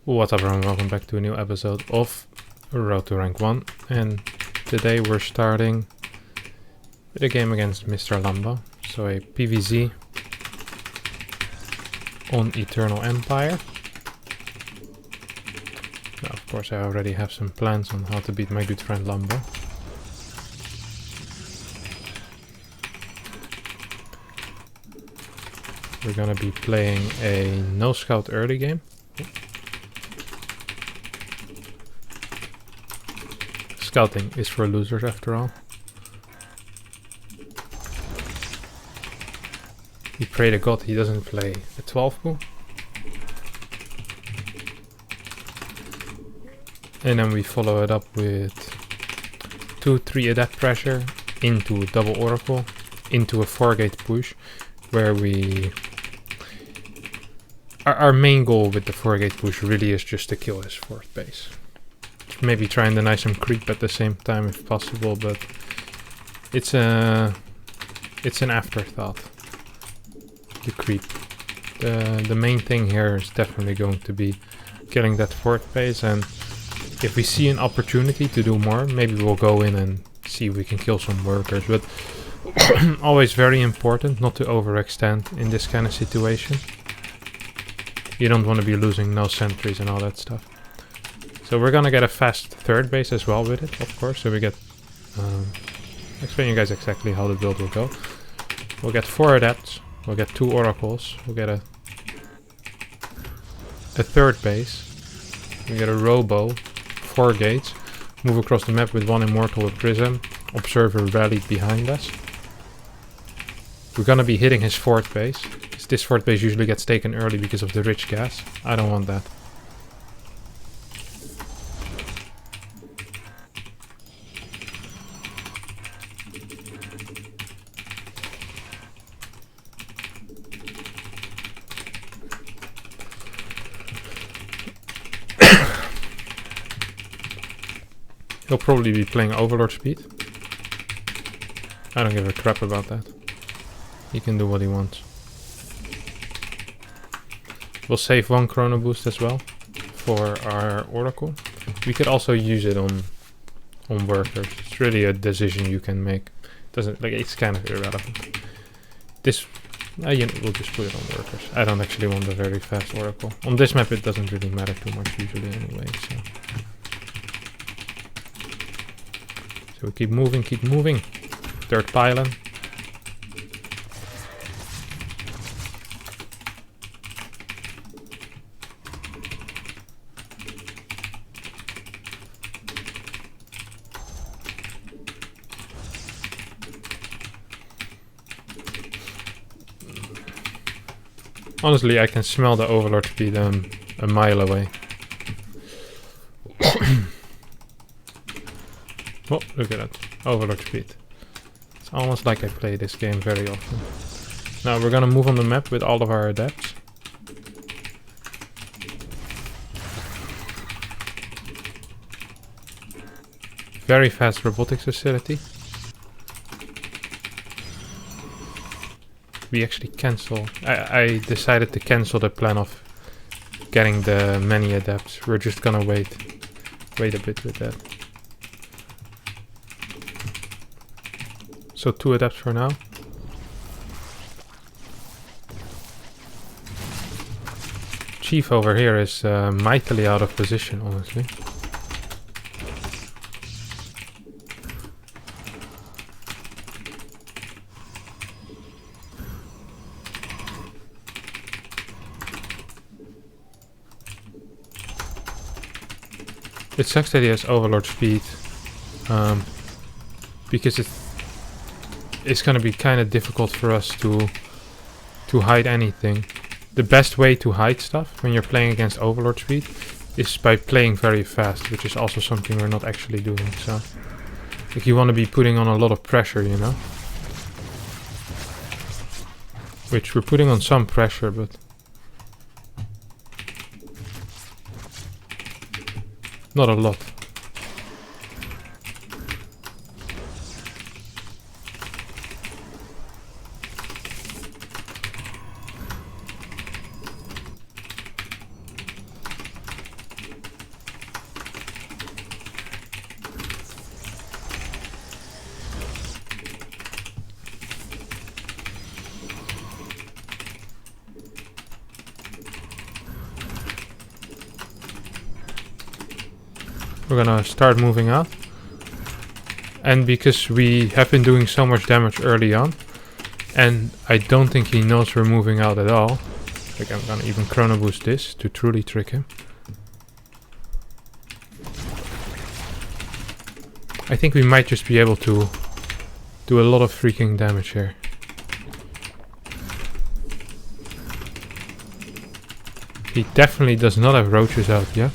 What's up everyone, welcome back to a new episode of Road to Rank 1, and today we're starting with a game against Mr. Lamba, so a PvZ on Eternal Empire. Now of course I already have some plans on how to beat my good friend Lamba. We're gonna be playing a no scout early game. Scouting is for losers after all. We pray to God he doesn't play a 12 pool. And then we follow it up with 2-3 adept pressure into double oracle, into a 4-gate push, where we... Our main goal with the 4-gate push really is just to kill his 4th base. Maybe try and deny some creep at the same time if possible, but it's an afterthought. The creep. The main thing here is definitely going to be killing that 4th base, and if we see an opportunity to do more, maybe we'll go in and see if we can kill some workers, but always very important not to overextend in this kind of situation. You don't want to be losing no sentries and all that stuff. So we're gonna get a fast 3rd base as well with it, of course. So we get... I'll explain you guys exactly how the build will go. We'll get 4 adepts, we'll get 2 oracles, we'll get a 3rd base, we get a robo, 4 gates, move across the map with 1 immortal with prism, observer rallied behind us. We're gonna be hitting his 4th base. This 4th base usually gets taken early because of the rich gas. I don't want that. He'll probably be playing Overlord speed. I don't give a crap about that. He can do what he wants. We'll save 1 chrono boost as well for our oracle. We could also use it on workers. It's really a decision you can make. It's kind of irrelevant. This we'll just put it on workers. I don't actually want a very fast oracle. On this map it doesn't really matter too much usually anyway, so we keep moving, 3rd pylon. Honestly, I can smell the Overlord speed a mile away. Oh, look at that. Overlord speed. It's almost like I play this game very often. Now we're gonna move on the map with all of our adepts. Very fast robotics facility. We actually I decided to cancel the plan of getting the many adepts. We're just gonna wait a bit with that. So 2 adepts for now. Chief over here is mightily out of position, honestly. It sucks that he has Overlord speed, because it's gonna be kind of difficult for us to hide anything. The best way to hide stuff when you're playing against Overlord speed is by playing very fast, which is also something we're not actually doing. So, if you want to be putting on a lot of pressure, you know, which we're putting on some pressure, but not a lot. We're gonna start moving out. And because we have been doing so much damage early on, and I don't think he knows we're moving out at all. Like, I'm gonna even chrono boost this to truly trick him. I think we might just be able to do a lot of freaking damage here. He definitely does not have roaches out yet.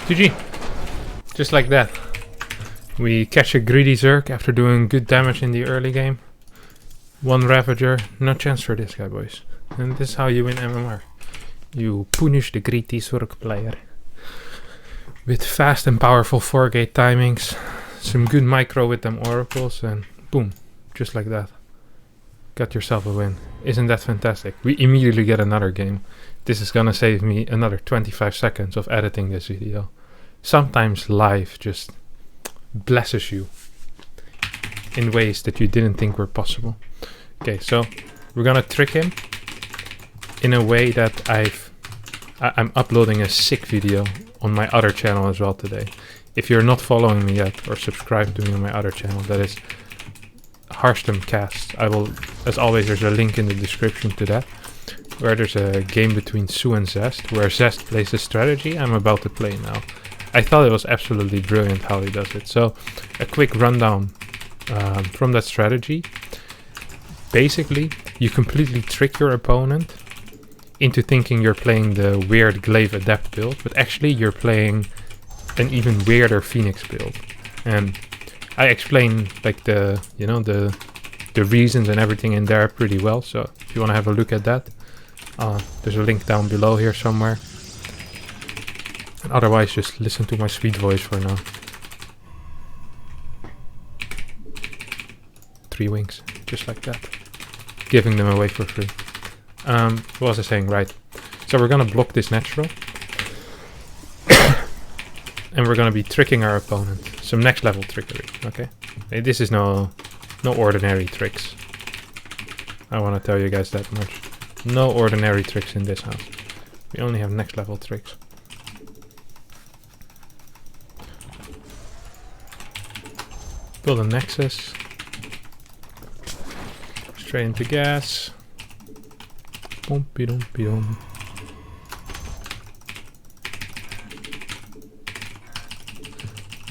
GG. Just like that. We catch a greedy Zerg after doing good damage in the early game. One Ravager. No chance for this guy, boys. And this is how you win MMR. You punish the greedy Zerg player. With fast and powerful 4-gate timings. Some good micro with them oracles. And boom. Just like that. Got yourself a win. Isn't that fantastic? We immediately get another game. This is gonna save me another 25 seconds of editing this video. Sometimes life just blesses you in ways that you didn't think were possible. Okay, so we're gonna trick him in a way that I'm uploading a sick video on my other channel as well today. If you're not following me yet or subscribed to me on my other channel, that is Harstem Cast. I will, as always, there's a link in the description to that, where there's a game between Sue and Zest, where Zest plays the strategy I'm about to play now. I thought it was absolutely brilliant how he does it. So, a quick rundown from that strategy. Basically, you completely trick your opponent into thinking you're playing the weird Glaive Adept build, but actually you're playing an even weirder Phoenix build. And I explain like the reasons and everything in there pretty well. So if you want to have a look at that, there's a link down below here somewhere. And otherwise, just listen to my sweet voice for now. 3 wings, just like that. Giving them away for free. What was I saying? Right. So we're gonna block this natural. And we're gonna be tricking our opponent. Some next level trickery, okay? Hey, this is no ordinary tricks. I wanna tell you guys that much. No ordinary tricks in this house. We only have next level tricks. Build a nexus. Straight into gas. Boom-be-dum-be-dum.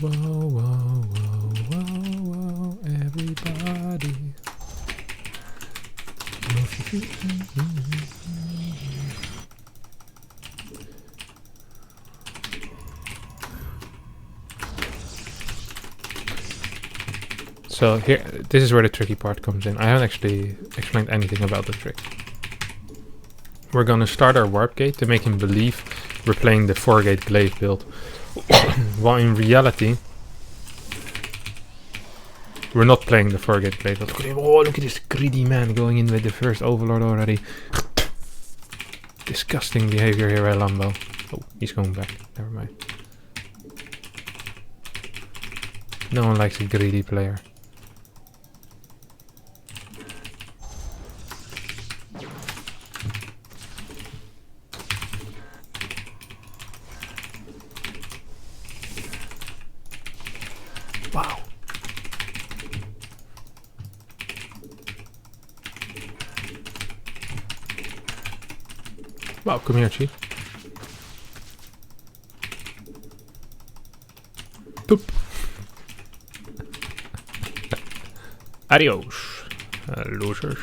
Whoa, whoa, whoa, whoa, whoa, everybody. So here, this is where the tricky part comes in. I haven't actually explained anything about the trick. We're gonna start our warp gate to make him believe we're playing the 4-gate glaive build. While in reality, we're not playing the 4-gate glaive build. Oh, look at this greedy man going in with the first overlord already. Disgusting behavior here by Lambo. Oh, he's going back. Never mind. No one likes a greedy player. Wow. Wow, come here, Chief. Boop. Adios, losers.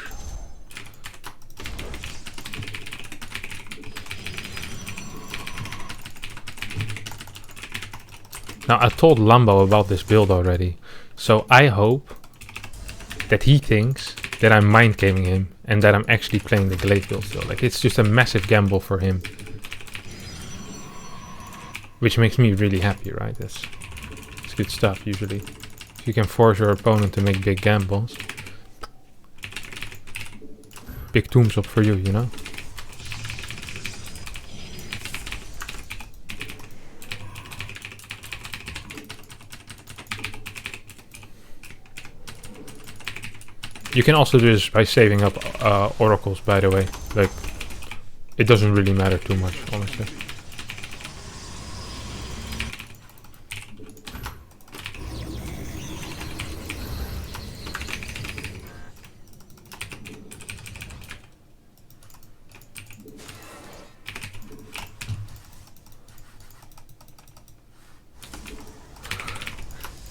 Now, I told Lambo about this build already, so I hope that he thinks that I'm mind gaming him and that I'm actually playing the glaive build still. Like, it's just a massive gamble for him, which makes me really happy, right? It's good stuff usually. You can force your opponent to make big gambles. Big tombs up for you, you know? You can also do this by saving up oracles, by the way. Like, it doesn't really matter too much, honestly.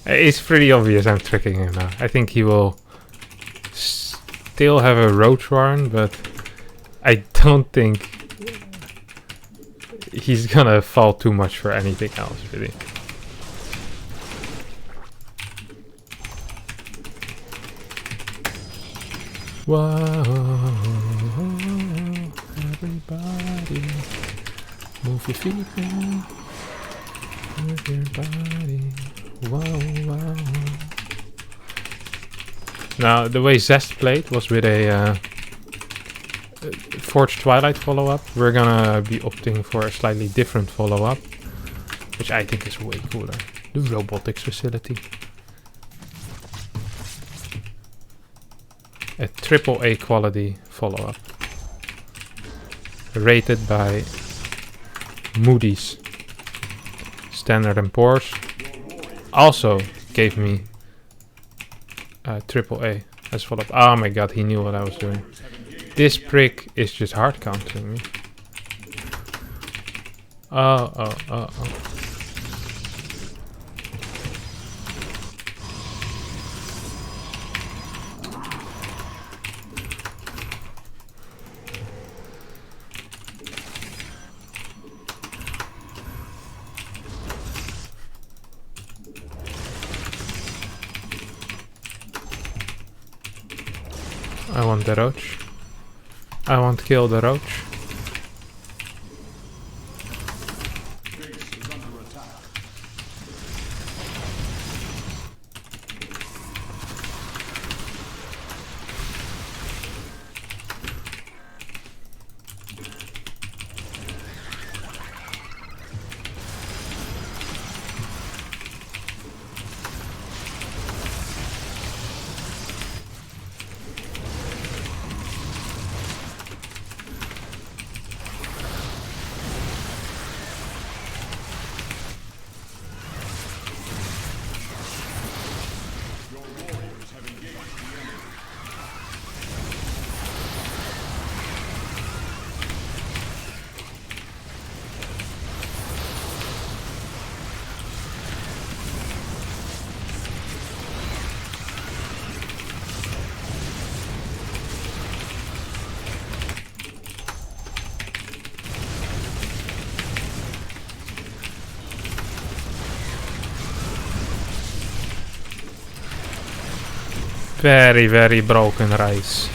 It's pretty obvious I'm tricking him now. I think he will still have a roach warren, but I don't think he's gonna fall too much for anything else, really. Whoa, everybody, move your feet, man. Move your body. Whoa, whoa. Now, the way Zest played was with a Forged Twilight follow-up. We're gonna be opting for a slightly different follow-up, which I think is way cooler. The Robotics Facility. A AAA quality follow-up. Rated by Moody's. Standard & Poor's. Also gave me AAA as follow-up. Oh my god, he knew what I was doing. This prick is just hard countering me. Oh. I want the roach. I want to kill the roach. Very, very broken rice.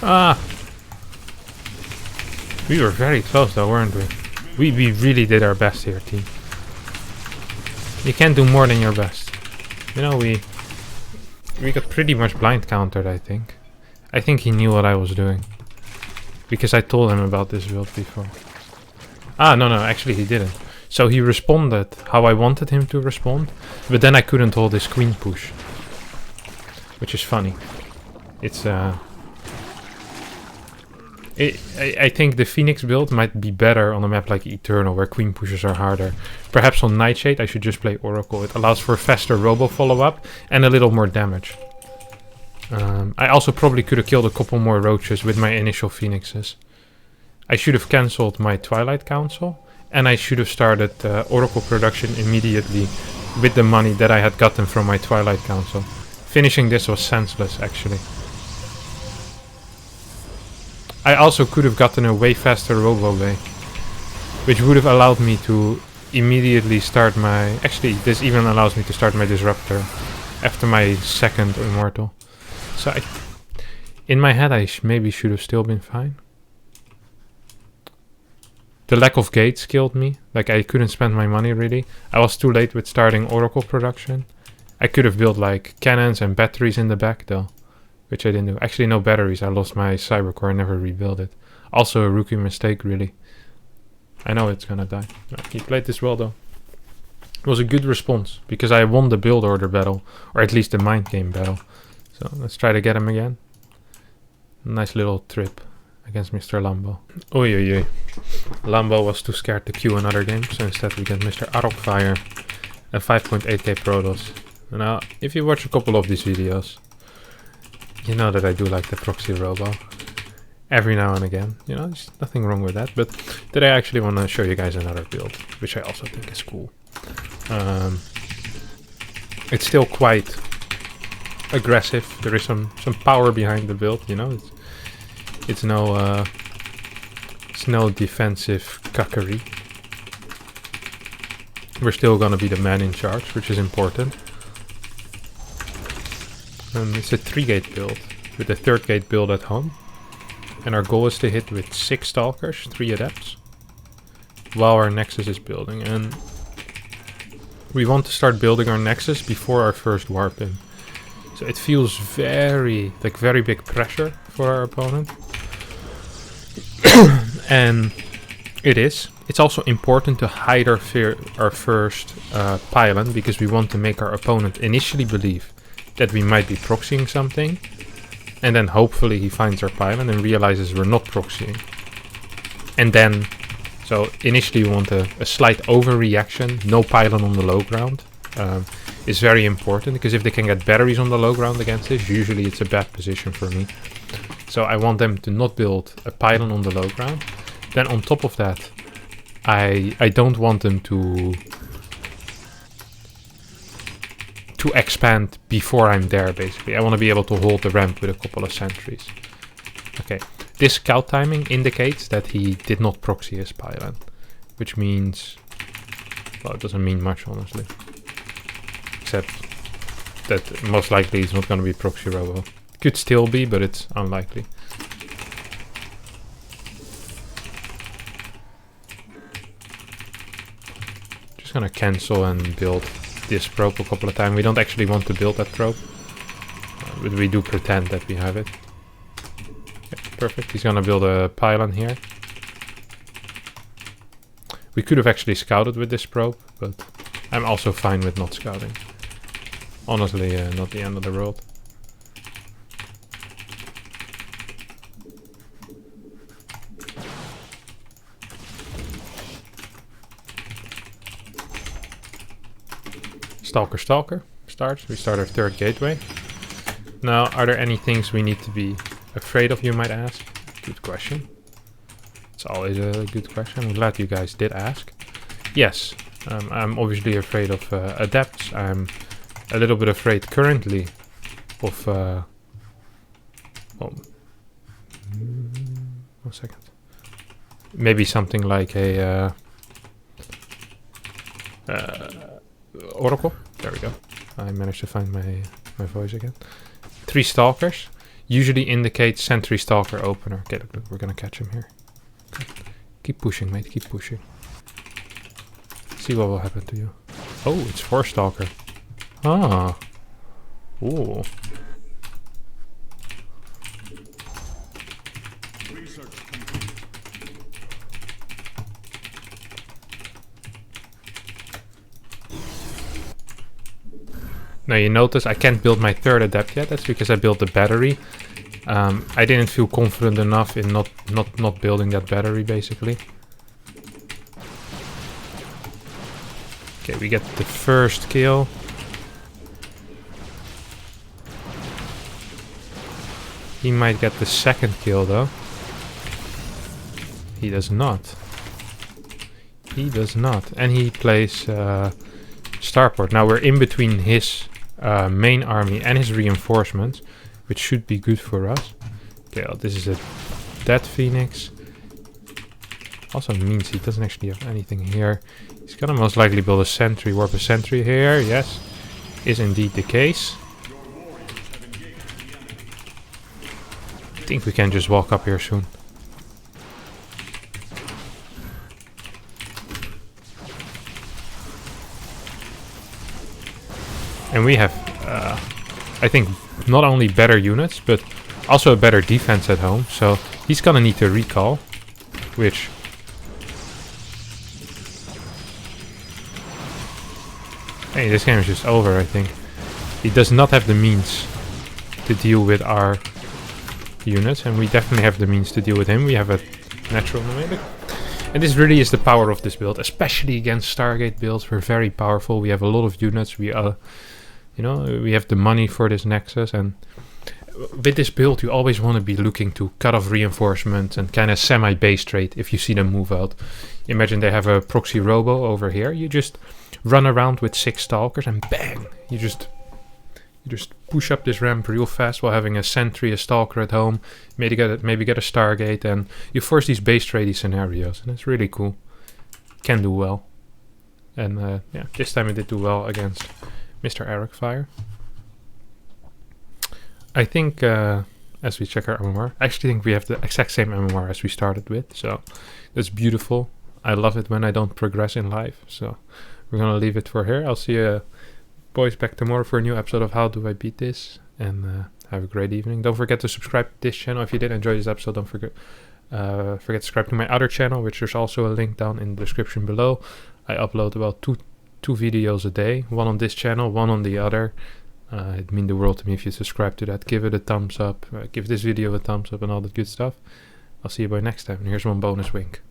Ah! We were very close though, weren't we? We really did our best here, team. You can't do more than your best. You know, we got pretty much blind countered, I think. I think he knew what I was doing. Because I told him about this build before. Ah, no, actually he didn't. So he responded how I wanted him to respond, but then I couldn't hold his queen push. Which is funny. It's I think the Phoenix build might be better on a map like Eternal, where Queen pushes are harder. Perhaps on Nightshade I should just play Oracle. It allows for faster robo follow-up and a little more damage. I also probably could have killed a couple more roaches with my initial Phoenixes. I should have cancelled my Twilight Council, and I should have started Oracle production immediately with the money that I had gotten from my Twilight Council. Finishing this was senseless, actually. I also could have gotten a way faster Robo Bay, which would have allowed me to immediately start my... Actually, this even allows me to start my Disruptor after my second Immortal. So in my head, I maybe should have still been fine. The lack of gates killed me. Like, I couldn't spend my money, really. I was too late with starting Oracle production. I could have built, like, cannons and batteries in the back, though. Which I didn't do. Actually, no batteries. I lost my Cybercore. I never rebuilt it. Also a rookie mistake, really. I know it's gonna die. He played this well, though. It was a good response, because I won the build order battle. Or at least the mind game battle. So, let's try to get him again. Nice little trip against Mr. Lambo. Oy oy oy. Lambo was too scared to queue another game, so instead we get Mr. Arokfire. A 5.8k Protoss. Now, if you watch a couple of these videos, you know that I do like the proxy robo. Every now and again. You know, there's nothing wrong with that. But today I actually want to show you guys another build, which I also think is cool. It's still quite aggressive. There is some power behind the build, you know. It's no defensive cuckery. We're still gonna be the man in charge, which is important. It's a 3-gate build with a 3rd gate build at home, and our goal is to hit with 6 Stalkers, 3 Adepts, while our Nexus is building. And we want to start building our Nexus before our first warp in. So it feels very big pressure for our opponent. And it is. It's also important to hide our first pylon, because we want to make our opponent initially believe that we might be proxying something, and then hopefully he finds our pylon and realizes we're not proxying. And then, so initially we want a slight overreaction, no pylon on the low ground. Is very important, because if they can get batteries on the low ground against this, usually it's a bad position for me. So I want them to not build a pylon on the low ground. Then on top of that, I don't want them to expand before I'm there, basically. I want to be able to hold the ramp with a couple of sentries. Okay, this scout timing indicates that he did not proxy his pylon, which means, well, it doesn't mean much, honestly. Except that most likely it's not going to be proxy robo. Could still be, but it's unlikely. Just gonna cancel and build this probe a couple of times. We don't actually want to build that probe, but we do pretend that we have it. Okay, perfect. He's gonna build a pylon here. We could have actually scouted with this probe, but I'm also fine with not scouting. Honestly, not the end of the world. Stalker starts. We start our 3rd gateway. Now, are there any things we need to be afraid of, you might ask? Good question. It's always a good question. I'm glad you guys did ask. Yes, I'm obviously afraid of Adepts. I'm a little bit afraid currently of... well, 1 second. Maybe something like a... Oracle. There we go. I managed to find my voice again. 3 Stalkers usually indicate Sentry Stalker opener. Okay, look, we're gonna catch him here. Okay. Keep pushing, mate. Keep pushing. See what will happen to you. Oh, it's 4 Stalker. Ah. Ooh. Now you notice I can't build my 3rd Adept yet. That's because I built the battery I didn't feel confident enough in not building that battery, basically. Okay, we get the first kill. He might get the second kill though. He does not. He does not. And he plays starport. Now we're in between his main army and his reinforcements, which should be good for us. Okay, well, this is a dead phoenix. Also means he doesn't actually have anything here. He's gonna most likely build a sentry, warp a sentry here. Yes, is indeed the case. I think we can just walk up here soon. And we have, I think, not only better units, but also a better defense at home. So he's gonna need to recall, which... Hey, this game is just over, I think. He does not have the means to deal with our units, and we definitely have the means to deal with him. We have a natural nomadic. And this really is the power of this build, especially against Stargate builds. We're very powerful. We have a lot of units. We are, you know, we have the money for this Nexus, and with this build you always want to be looking to cut off reinforcements and kind of semi-base trade if you see them move out. Imagine they have a proxy robo over here. You just run around with 6 stalkers and bang! You just push up this ramp real fast while having a sentry, a stalker at home, maybe get a Stargate, and you force these base trade scenarios, and it's really cool. Can do well. And yeah, this time it did do well against Mr. Eric Fire. I think, as we check our MMR, I actually think we have the exact same MMR as we started with, so that's beautiful. I love it when I don't progress in life, so we're gonna leave it for here. I'll see you boys back tomorrow for a new episode of How Do I Beat This, and have a great evening. Don't forget to subscribe to this channel. If you did enjoy this episode, don't forget to subscribe to my other channel, which there's also a link down in the description below. I upload about two videos a day, one on this channel, one on the other. It'd mean the world to me if you subscribe to that. Give it a thumbs up, give this video a thumbs up, and all that good stuff. I'll see you boys next time, and here's one bonus wink.